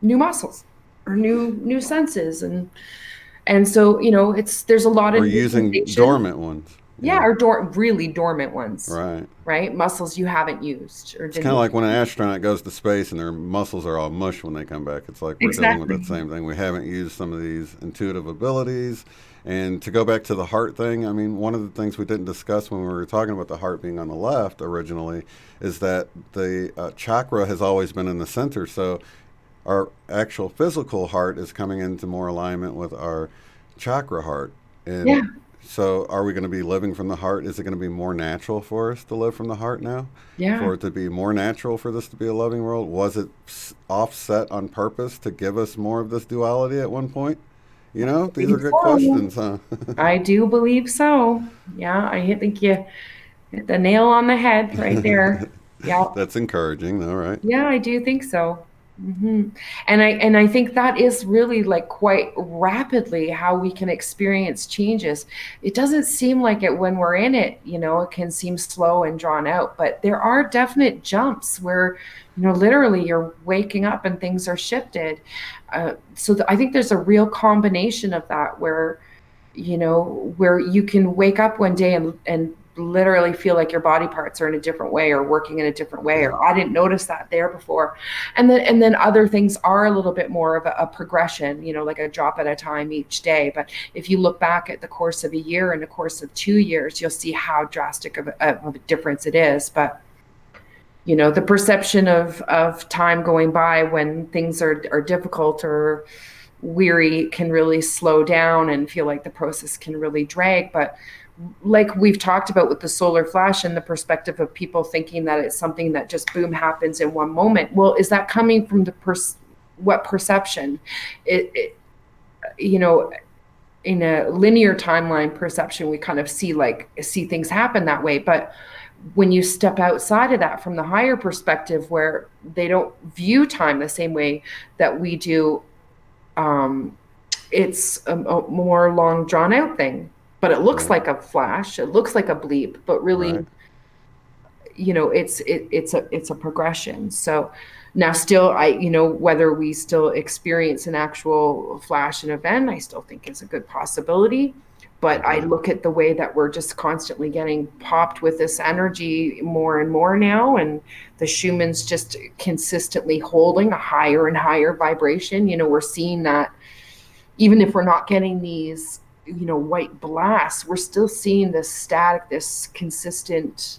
new muscles or new senses, and so it's there's a lot of Or new using sensation. dormant ones. Yeah, Yeah. or really dormant ones, Right. right? Muscles you haven't used or It's kind didn't. of like when an astronaut goes to space and their muscles are all mush when they come back. It's like we're dealing with that Exactly. same thing. We haven't used some of these intuitive abilities. And to go back to the heart thing, I mean, one of the things we didn't discuss when we were talking about the heart being on the left originally is that the chakra has always been in the center. So our actual physical heart is coming into more alignment with our chakra heart. Yeah, And so, are we going to be living from the heart? Is it going to be more natural for us to live from the heart now? yeah. For it to be more natural for this to be a loving world? Was it offset on purpose to give us more of this duality at one point? I These are think good so. questions, huh? I do believe so. Yeah, think you hit the nail on the head right there. Yeah. That's encouraging, though, right? Yeah, I do think so. And I think that is really like quite rapidly how we can experience changes. It doesn't seem like it when we're in it, it can seem slow and drawn out, but there are definite jumps where, literally you're waking up and things are shifted. I think there's a real combination of that where you can wake up one day and literally feel like your body parts are in a different way or working in a different way, Yeah. or I didn't notice that there before. And then other things are a little bit more of a progression, like a drop at a time each day. But if you look back at the course of a year and the course of 2 years, you'll see how drastic of a difference it is. But the perception of time going by when things are difficult or weary can really slow down and feel like the process can really drag. But like we've talked about with the solar flash and the perspective of people thinking that it's something that just boom happens in one moment. Well, is that coming from what perception? It in a linear timeline perception, we kind of see things happen that way. But when you step outside of that from the higher perspective, where they don't view time the same way that we do, it's a more long drawn out thing. But it looks Right. like a flash, it looks like a bleep, but really, Right. it's a progression. So now still, whether we still experience an actual flash and event, I still think is a good possibility. But I look at the way that we're just constantly getting popped with this energy more and more now, and the Schumann's just consistently holding a higher and higher vibration. We're seeing that even if we're not getting these, white blasts, we're still seeing this static, this consistent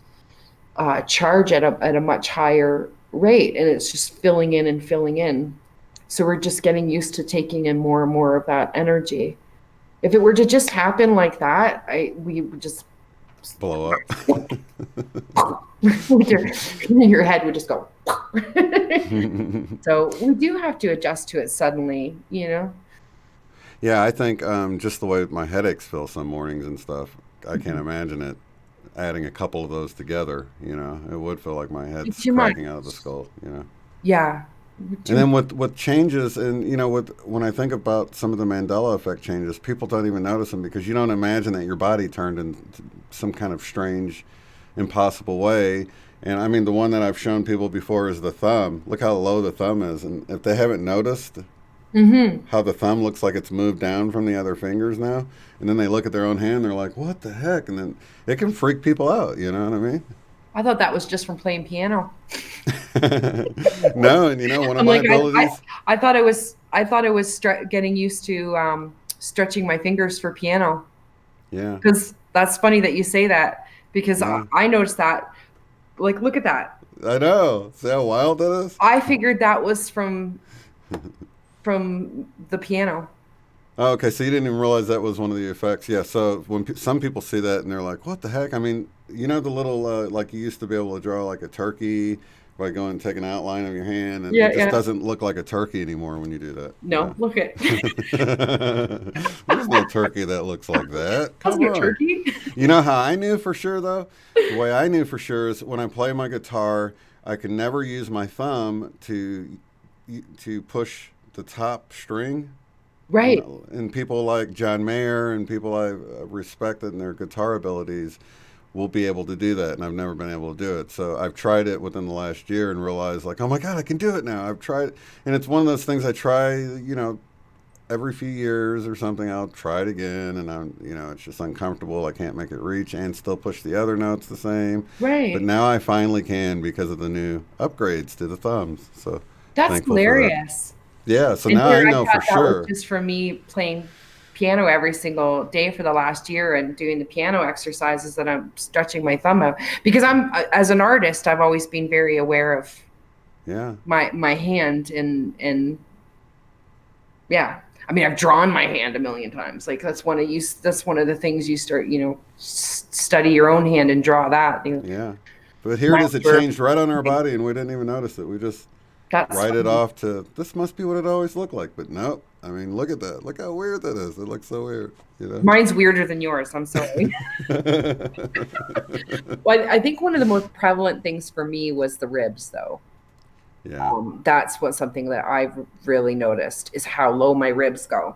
charge at a much higher rate, and it's just filling in and filling in. So we're just getting used to taking in more and more of that energy. If it were to just happen like that, we would just Blow up. your head would just go. So we do have to adjust to it suddenly. Yeah, I think just the way my headaches feel some mornings and stuff, I can't imagine it adding a couple of those together. It would feel like my head's Too much. cracking out of the skull. Yeah. And then with changes, and when I think about some of the Mandela effect changes, people don't even notice them because you don't imagine that your body turned in some kind of strange, impossible way. And I mean, the one that I've shown people before is the thumb. Look how low the thumb is, and if they haven't noticed how the thumb looks like it's moved down from the other fingers now, and then they look at their own hand, they're like, "What the heck?" And then it can freak people out. You know what I mean? I thought that was just from playing piano. No, and one of I'm my like, abilities. I thought it was getting used to stretching my fingers for piano. Yeah, Because that's funny that you say that, because I, yeah. I noticed that. Like, look at that. I know. See how wild that is? I figured that was from the piano. Oh, okay, so you didn't even realize that was one of the effects. Yeah, so when some people see that and they're like, "What the heck?" I mean, the little like you used to be able to draw like a turkey by going and take an outline of your hand, and Yeah, it just yeah. doesn't look like a turkey anymore when you do that. No, look at There's no turkey that looks like that. that's Come no on. turkey. You know how I knew for sure though? The way I knew for sure is when I play my guitar, I can never use my thumb to push the top string. Right. And people like John Mayer and people I respect in their guitar abilities will be able to do that, and I've never been able to do it. So I've tried it within the last year and realized, like, oh my God, I can do it now. I've tried, and it's one of those things I try, every few years or something. I'll try it again, and it's just uncomfortable. I can't make it reach and still push the other notes the same. But Right. now I finally can because of the new upgrades to the thumbs. So That's thankful for that. hilarious. Yeah. So And now here I I know for thought that was sure. just from me playing piano every single day for the last year and doing the piano exercises that I'm stretching my thumb out. Because as an artist, I've always been very aware of Yeah. my hand, and yeah. I mean, I've drawn my hand a million times. Like that's one of the things you start, study your own hand and draw that. Yeah. But here it Mine is. It were- changed right on our body, and we didn't even notice it. We just That's write it funny. off to this must be what it always looked like. But nope. I mean, look at that. Look how weird that is. It looks so weird. Mine's weirder than yours. I'm sorry. Well, I think one of the most prevalent things for me was the ribs, though. Yeah. That's something that I've really noticed is how low my ribs go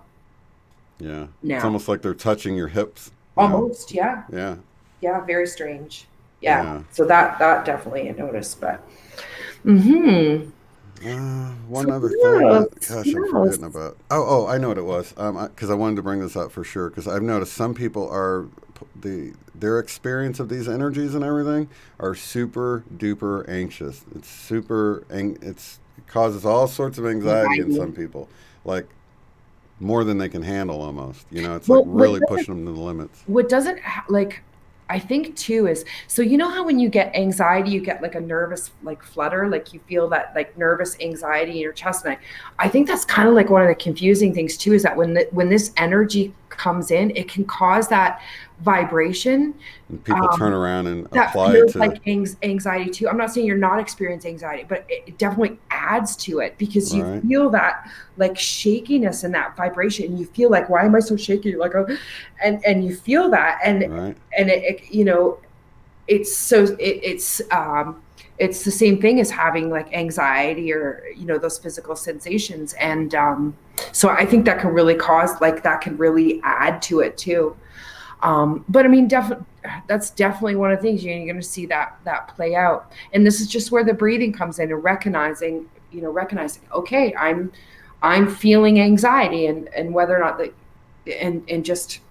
Yeah. It's now. almost like they're touching your hips now. Almost, yeah, Yeah. yeah, very strange. Yeah, Yeah. so that definitely I noticed, but hmm. One So other what thing that, else? gosh, I'm What forgetting else? about. Oh, I know what it was. Because I wanted to bring this up for sure. Because I've noticed some people are their experience of these energies and everything are super duper anxious. It causes all sorts of anxiety in some people, like more than they can handle almost. It's like Well, really pushing them to the limits. what doesn't like I think too is, so you know how when you get anxiety you get like a nervous like flutter, like you feel that like nervous anxiety in your chest. And I think that's kind of like one of the confusing things too, is that when this energy comes in, it can cause that vibration, And people turn around and that apply feels to like anxiety too. I'm not saying you're not experiencing anxiety, but it definitely adds to it because you right, feel that like shakiness and that vibration. And you feel like, why am I so shaky? You're like, oh, and you feel that, right, and it's so it's the same thing as having like anxiety or those physical sensations. And so I think that can really cause, like, that can really add to it too. But I mean, that's definitely one of the things you're going to see that play out. And this is just where the breathing comes in, and recognizing, okay, I'm feeling anxiety, and whether or not and just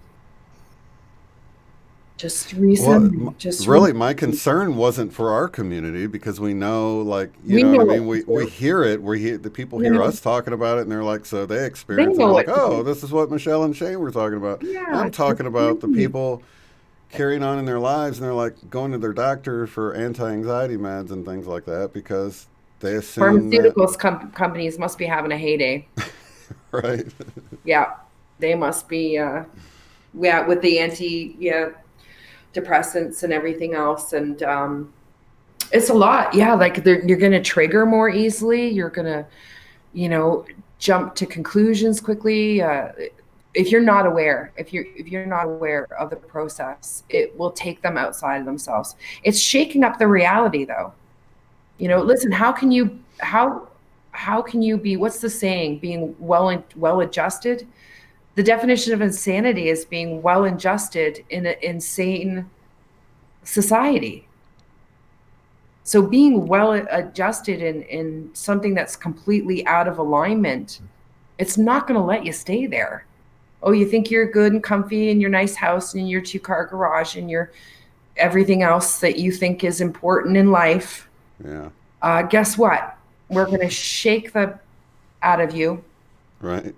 well, recently, just really, my concern wasn't for our community because we know, like, you we know what know I what mean. to We do. hear it. We hear the people You hear know, us talking about it, and they're like, so they they experience, and know they're like, what to oh, do. this is what Michelle and Shane were talking about. Yeah, I'm talking about the it's people carrying on in their lives, and they're like going to their doctor for anti-anxiety meds and things like that because they assume that, pharmaceuticals companies must be having a heyday. right? Yeah, they must be. Yeah, with the depressants and everything else, and it's a lot. Yeah, like you're going to trigger more easily. You're going to, you know, jump to conclusions quickly. If you're not aware, if you're not aware of the process, it will take them outside of themselves. It's shaking up the reality, though. Right. Listen, how can you be, what's the saying, being well adjusted? The definition of insanity is being well adjusted in an insane society. So being well adjusted in something that's completely out of alignment, it's not going to let you stay there. Oh, you think you're good and comfy in your nice house and your two-car garage and your everything else that you think is important in life. Yeah. Guess what? We're going to shake the out of you, Right.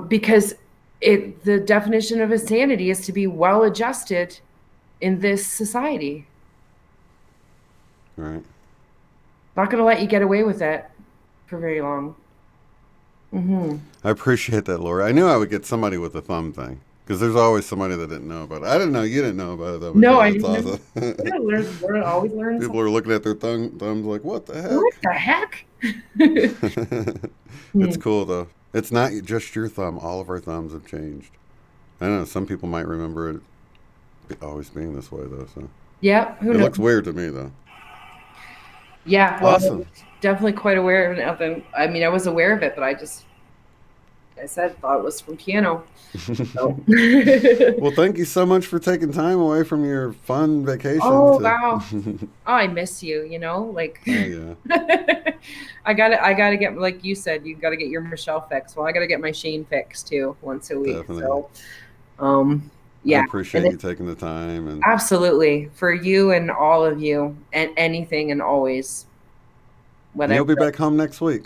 because the definition of insanity is to be well adjusted in this society. Right. Not going to let you get away with it for very long. I appreciate that, Laura. I knew I would get somebody with a thumb thing because there's always somebody that didn't know about it. I didn't know you didn't know about it though, No, Michelle. I That's didn't know. awesome. Yeah, always learn People something. are looking at their thumbs like, what the What heck? the heck? It's Hmm. cool though. It's not just your thumb. All of our thumbs have changed. I don't know. Some people might remember it always being this way though. So Yeah, who it knows? looks weird to me though. Yeah, well, I Awesome. was definitely quite aware of it. I mean, I was aware of it, but I said, thought it was from piano. So. Well, thank you so much for taking time away from your fun vacation Oh, to. wow. Oh, I miss you, like Oh yeah, I gotta get, like you said, you gotta get your Michelle fix. Well, I gotta get my Shane fix too once a week. definitely. So, um, I yeah, and appreciate you taking the time and. absolutely for you and all of you, and anything and always, And you'll whatever. be back home next week.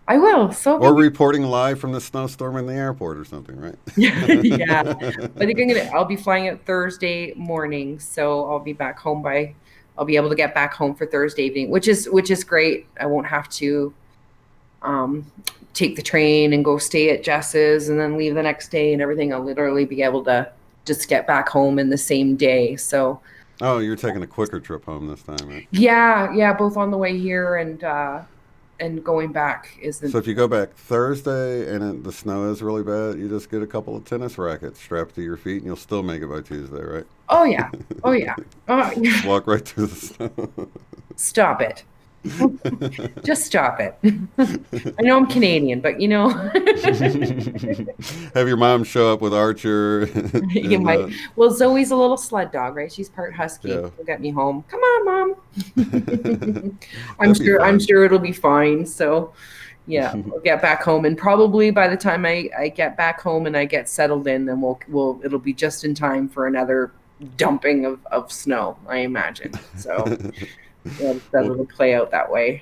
I will. So Or be. reporting live from the snowstorm in the airport or something, right? Yeah. I think I'll be flying out Thursday morning, so I'll be able to get back home for Thursday evening, which is great. I won't have to um take the train and go stay at Jess's and then leave the next day and everything. I'll literally be able to just get back home in the same day. So Oh, you're taking a quicker trip home this time, right? yeah, yeah, both on the way here and going back isn't. So if you go back Thursday and the snow is really bad, you just get a couple of tennis rackets strapped to your feet and you'll still make it by Tuesday, right? Oh yeah. Oh yeah. Oh, Just walk right through the snow. stop it. Just stop it. I know I'm Canadian, but Have your mom show up with Archer you and might. Well, Zoe's a little sled dog, right? She's part husky. yeah, She'll get me home. Come on, mom. I'm that'd be sure. I'm fun. sure it'll be fine. So, Yeah, we'll get back home, and probably by the time I get back home and I get settled in, then it'll be just in time for another dumping of snow, I imagine. So yeah, that We'll, it'll play out that way.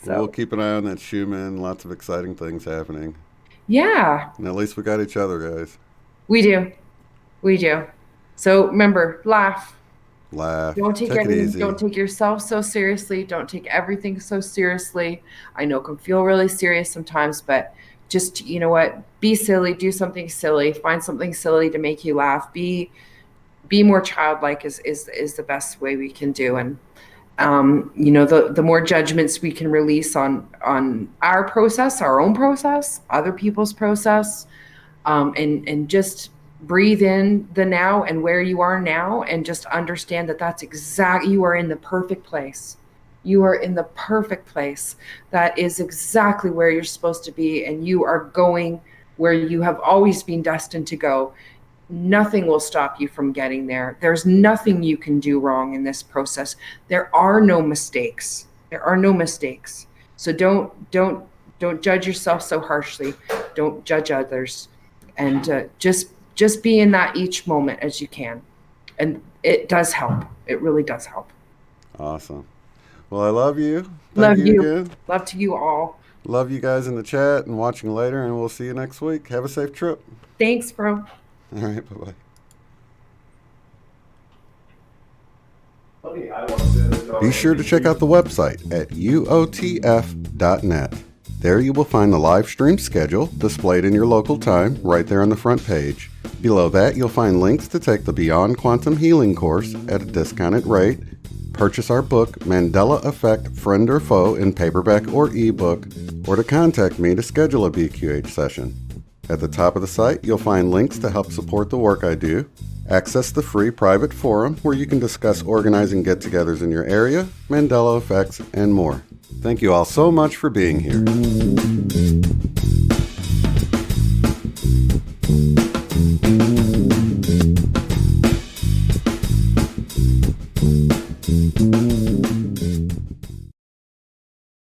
we'll So keep an eye on that Schumann. Lots of exciting things happening. yeah, And at least we got each other, guys. we do, we do. So remember, laugh. Laugh. Don't take Take it everything, easy. don't take yourself so seriously. Don't take everything so seriously. I know it can feel really serious sometimes, but just, you know what? Be silly, do something silly, find something silly to make you laugh. Be more childlike is the best way we can do. And the more judgments we can release on our process, our own process, other people's process, and just breathe in the now and where you are now, and just understand that you are in the perfect place. You are in the perfect place. That is exactly where you're supposed to be, and you are going where you have always been destined to go. Nothing will stop you from getting there. There's nothing you can do wrong in this process. There are no mistakes. There are no mistakes. So don't judge yourself so harshly. Don't judge others, and just be in that each moment as you can. And it does help. It really does help. Awesome. Well, I love you. Thank Love you you. again. Love to you all. Love you guys in the chat and watching later, and we'll see you next week. Have a safe trip. Thanks, bro. All right, bye-bye. Be sure to check out the website at uotf.net. There you will find the live stream schedule displayed in your local time right there on the front page. Below that, you'll find links to take the Beyond Quantum Healing course at a discounted rate, purchase our book, Mandela Effect, Friend or Foe, in paperback or ebook, or to contact me to schedule a BQH session. At the top of the site, you'll find links to help support the work I do, access the free private forum where you can discuss organizing get-togethers in your area, Mandela effects, and more. Thank you all so much for being here.